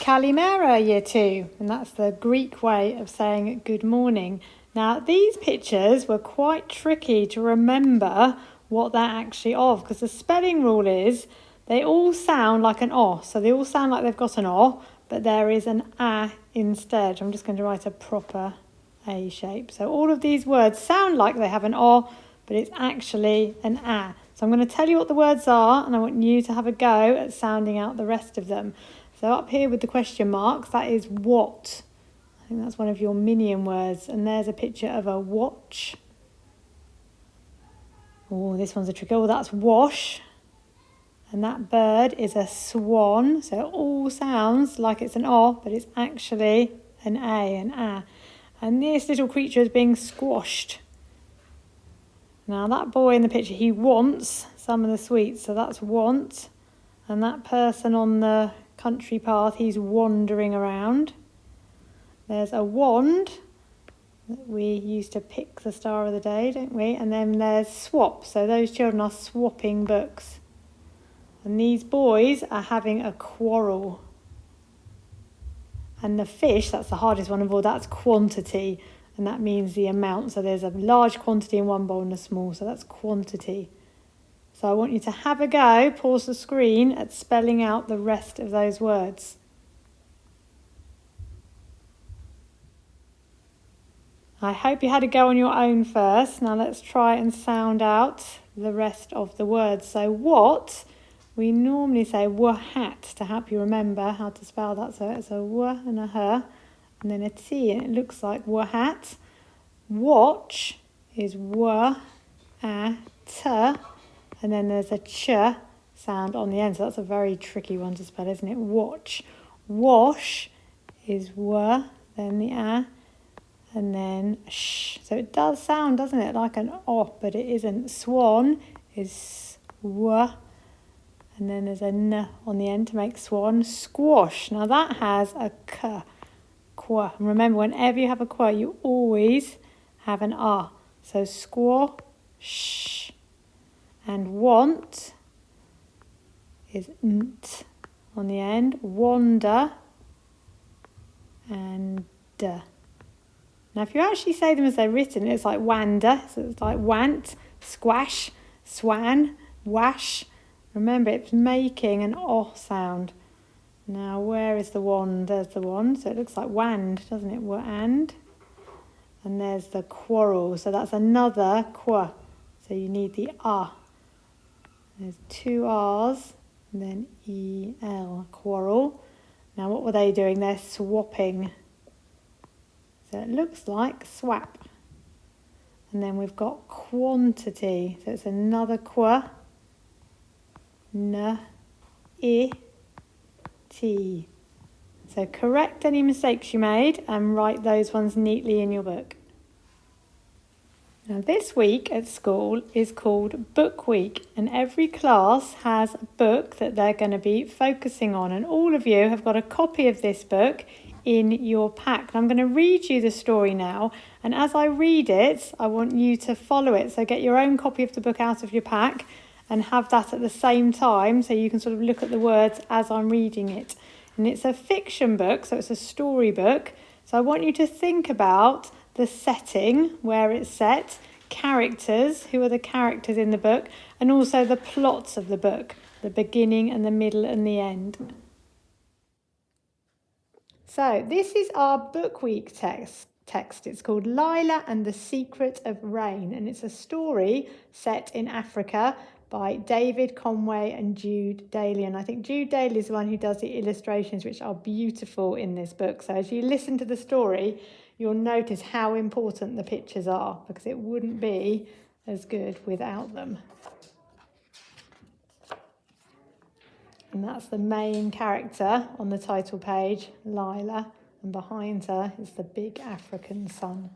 Kalimera, year 2, and that's the Greek way of saying good morning. Now, these pictures were quite tricky to remember what they're actually of, because the spelling rule is they all sound like an O. So they all sound like they've got an O, but there is an A instead. I'm just going to write a proper A shape. So all of these words sound like they have an O, but it's actually an A. So I'm going to tell you what the words are, and I want you to have a go at sounding out the rest of them. So up here with the question marks, that is what. I think that's one of your minion words. And there's a picture of a watch. Oh, this one's a trick. Oh, that's wash. And that bird is a swan. So it all sounds like it's an O, but it's actually an A, an A. And this little creature is being squashed. Now that boy in the picture, he wants some of the sweets. So that's want. And that person on the country path, he's wandering around. There's a wand. We used to pick the star of the day, don't we? And then there's swap. So those children are swapping books. And these boys are having a quarrel. And the fish, that's the hardest one of all, that's quantity. And that means the amount. So there's a large quantity in one bowl and a small. So that's quantity. So I want you to have a go, pause the screen, at spelling out the rest of those words. I hope you had a go on your own first. Now let's try and sound out the rest of the words. So what, we normally say wahat to help you remember how to spell that. So it's a w and a h and then a t, and it looks like wahat. Watch is w, a, t. And then there's a ch sound on the end. So that's a very tricky one to spell, isn't it? Watch. Wash is w, then the a, and then sh. So it does sound, doesn't it, like an O, but it isn't. Swan is w, and then there's a n on the end to make swan. Squash. Now that has a k, qua. And remember, whenever you have a qua, you always have an r. So squash. And want is nt on the end. Wander and d. Now if you actually say them as they're written, it's like wander. So it's like want, squash, swan, wash. Remember, it's making an O sound. Now where is the wand? There's the wand. So it looks like wand, doesn't it? And there's the quarrel. So that's another qua. So you need the ah. There's 2 R's and then E-L, quarrel. Now what were they doing? They're swapping. So it looks like swap. And then we've got quantity. So it's another qua. N, I, T. So correct any mistakes you made and write those ones neatly in your book. Now this week at school is called Book Week, and every class has a book that they're going to be focusing on, and all of you have got a copy of this book in your pack. And I'm going to read you the story now, and as I read it, I want you to follow it. So get your own copy of the book out of your pack and have that at the same time so you can sort of look at the words as I'm reading it. And it's a fiction book, so it's a story book. So I want you to think about the setting, where it's set, characters, who are the characters in the book, and also the plots of the book, the beginning and the middle and the end. So this is our Book Week text. It's called Lila and the Secret of Rain, and it's a story set in Africa by David Conway and Jude Daly. And I think Jude Daly is the one who does the illustrations, which are beautiful in this book. So as you listen to the story, you'll notice how important the pictures are, because it wouldn't be as good without them. And that's the main character on the title page, Lila, and behind her is the big African sun.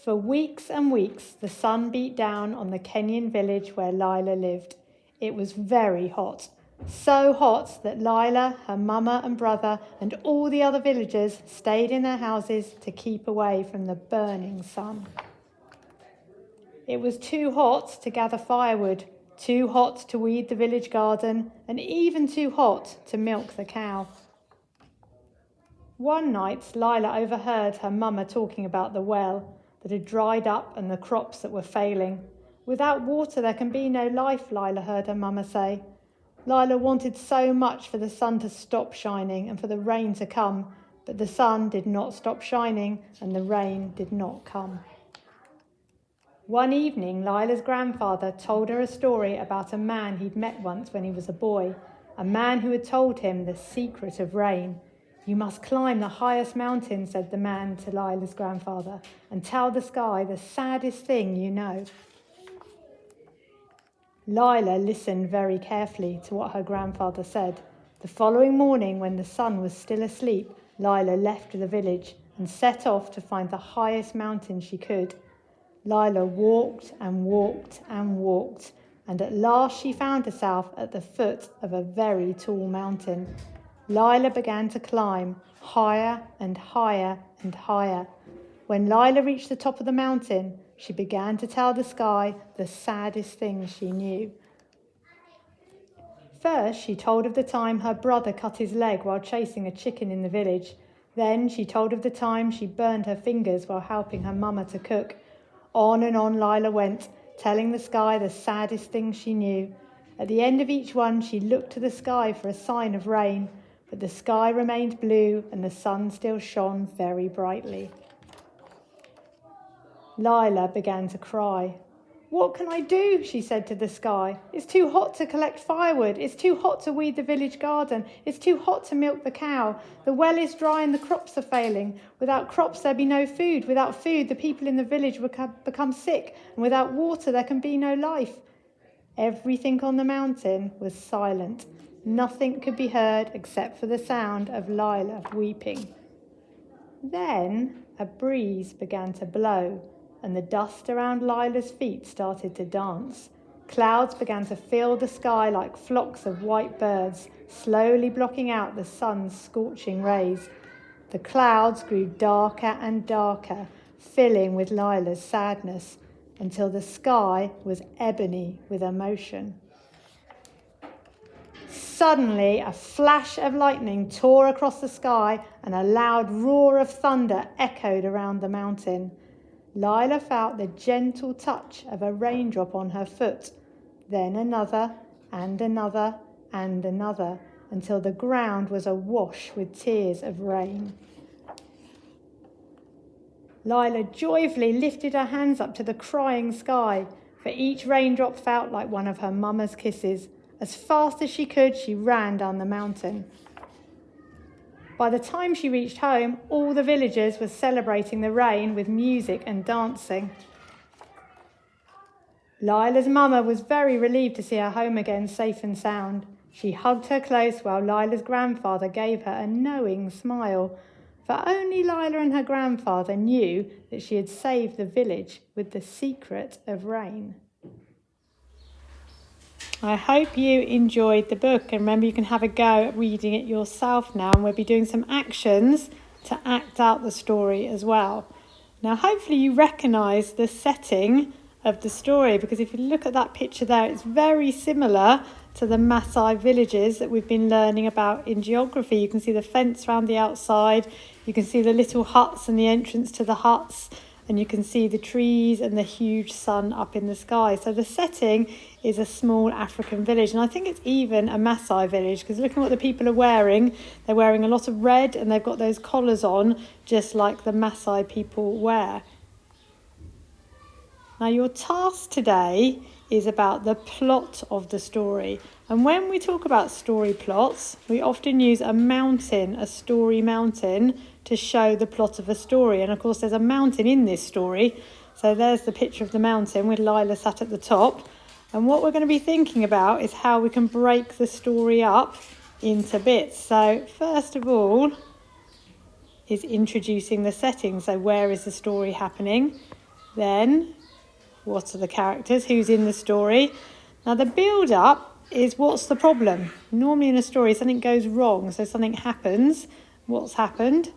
For weeks and weeks, the sun beat down on the Kenyan village where Lila lived. It was very hot. So hot that Lila, her mama and brother, and all the other villagers stayed in their houses to keep away from the burning sun. It was too hot to gather firewood. too hot to weed the village garden, and even too hot to milk the cow. One night, Lila overheard her mama talking about the well that had dried up and the crops that were failing. Without water there can be no life, Lila heard her mama say. Lila wanted so much for the sun to stop shining and for the rain to come, but the sun did not stop shining and the rain did not come. One evening, Lila's grandfather told her a story about a man he'd met once when he was a boy, a man who had told him the secret of rain. "You must climb the highest mountain," said the man to Lila's grandfather, "and tell the sky the saddest thing you know." Lila listened very carefully to what her grandfather said. The following morning, when the sun was still asleep, Lila left the village and set off to find the highest mountain she could. Lila walked and walked and walked, and at last she found herself at the foot of a very tall mountain. Lila began to climb higher and higher and higher. When Lila reached the top of the mountain, she began to tell the sky the saddest things she knew. First, she told of the time her brother cut his leg while chasing a chicken in the village. Then she told of the time she burned her fingers while helping her mama to cook. On and on Lila went, telling the sky the saddest things she knew. At the end of each one, she looked to the sky for a sign of rain, but the sky remained blue and the sun still shone very brightly. Lila began to cry. "What can I do?" she said to the sky. "It's too hot to collect firewood. It's too hot to weed the village garden. It's too hot to milk the cow. The well is dry and the crops are failing. Without crops there be no food. Without food the people in the village will become sick. And without water there can be no life." Everything on the mountain was silent. Nothing could be heard except for the sound of Lila weeping. Then a breeze began to blow, and the dust around Lila's feet started to dance. Clouds began to fill the sky like flocks of white birds, slowly blocking out the sun's scorching rays. The clouds grew darker and darker, filling with Lila's sadness, until the sky was ebony with emotion. Suddenly, a flash of lightning tore across the sky and a loud roar of thunder echoed around the mountain. Lila felt the gentle touch of a raindrop on her foot, then another and another and another, until the ground was awash with tears of rain. Lila joyfully lifted her hands up to the crying sky, for each raindrop felt like one of her mama's kisses. As fast as she could, she ran down the mountain. By the time she reached home, all the villagers were celebrating the rain with music and dancing. Lila's mama was very relieved to see her home again safe and sound. She hugged her close while Lila's grandfather gave her a knowing smile, for only Lila and her grandfather knew that she had saved the village with the secret of rain. I hope you enjoyed the book, and remember you can have a go at reading it yourself now, and we'll be doing some actions to act out the story as well. Now hopefully you recognise the setting of the story, because if you look at that picture there, it's very similar to the Maasai villages that we've been learning about in geography. You can see the fence around the outside, you can see the little huts and the entrance to the huts, and you can see the trees and the huge sun up in the sky. So the setting is a small African village, and I think it's even a Maasai village, because looking at what the people are wearing, they're wearing a lot of red and they've got those collars on just like the Maasai people wear. Now your task today is about the plot of the story, and when we talk about story plots, we often use a mountain, a story mountain, to show the plot of a story. And of course there's a mountain in this story, so there's the picture of the mountain with Lila sat at the top. And what we're going to be thinking about is how we can break the story up into bits. So first of all is introducing the setting. So where is the story happening? Then what are the characters? Who's in the story? Now the build-up is what's the problem? Normally in a story something goes wrong, so something happens. What's happened?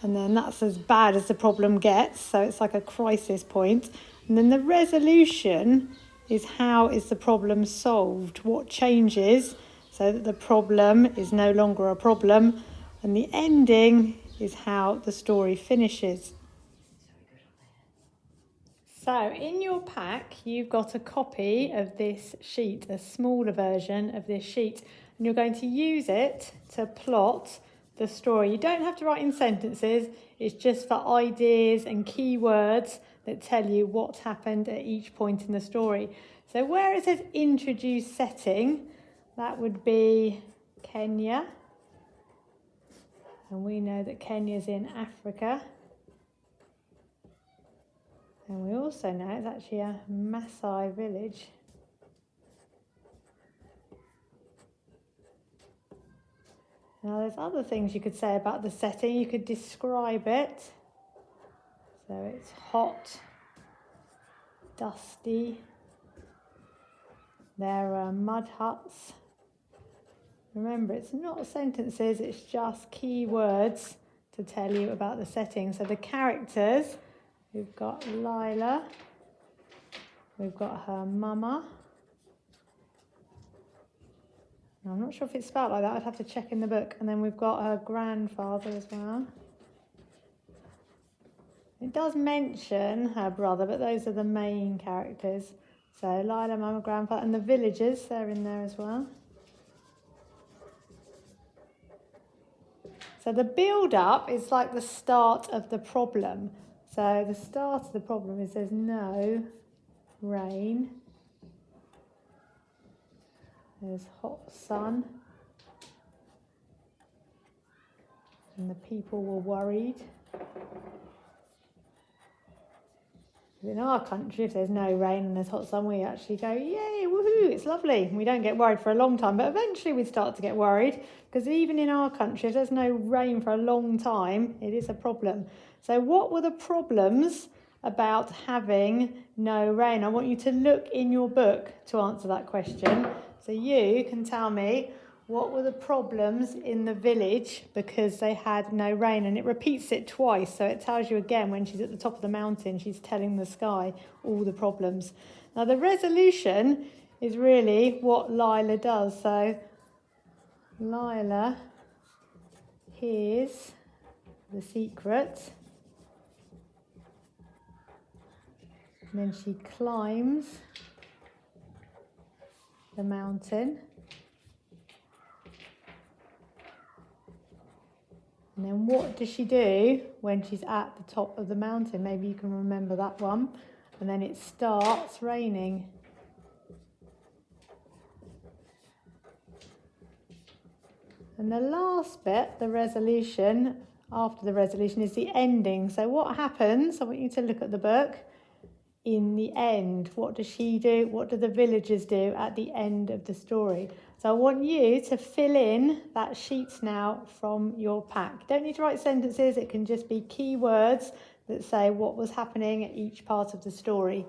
And then that's as bad as the problem gets, so it's like a crisis point. And then the resolution is how is the problem solved? What changes so that the problem is no longer a problem? And the ending is how the story finishes. So in your pack, you've got a copy of this sheet, a smaller version of this sheet, and you're going to use it to plot the story. You don't have to write in sentences, it's just for ideas and key words that tell you what's happened at each point in the story. So where it says introduce setting, that would be Kenya. And we know that Kenya's in Africa. And we also know it's actually a Maasai village. Now there's other things you could say about the setting. You could describe it. So it's hot, dusty. There are mud huts. Remember, it's not sentences, it's just key words to tell you about the setting. So the characters, we've got Lila, we've got her mama. I'm not sure if it's spelled like that, I'd have to check in the book. And then we've got her grandfather as well. It does mention her brother, but those are the main characters. So Lila, mama, grandfather, and the villagers, they're in there as well. So the build-up is like the start of the problem. So the start of the problem is there's no rain. There's hot sun. And the people were worried. In our country, if there's no rain and there's hot sun, we actually go, yay, woohoo, it's lovely. We don't get worried for a long time, but eventually we start to get worried because even in our country, if there's no rain for a long time, it is a problem. So what were the problems about having no rain? I want you to look in your book to answer that question. So you can tell me what were the problems in the village because they had no rain, and it repeats it twice, so it tells you again when she's at the top of the mountain, she's telling the sky all the problems. Now the resolution is really what Lila does. So Lila hears the secret, and then she climbs the mountain. And then what does she do when she's at the top of the mountain? Maybe you can remember that one. And then it starts raining. And the last bit, the resolution, after the resolution is the ending. So what happens? I want you to look at the book. In the end, what does she do? What do the villagers do at the end of the story? So I want you to fill in that sheet now from your pack. You don't need to write sentences, it can just be key words that say what was happening at each part of the story.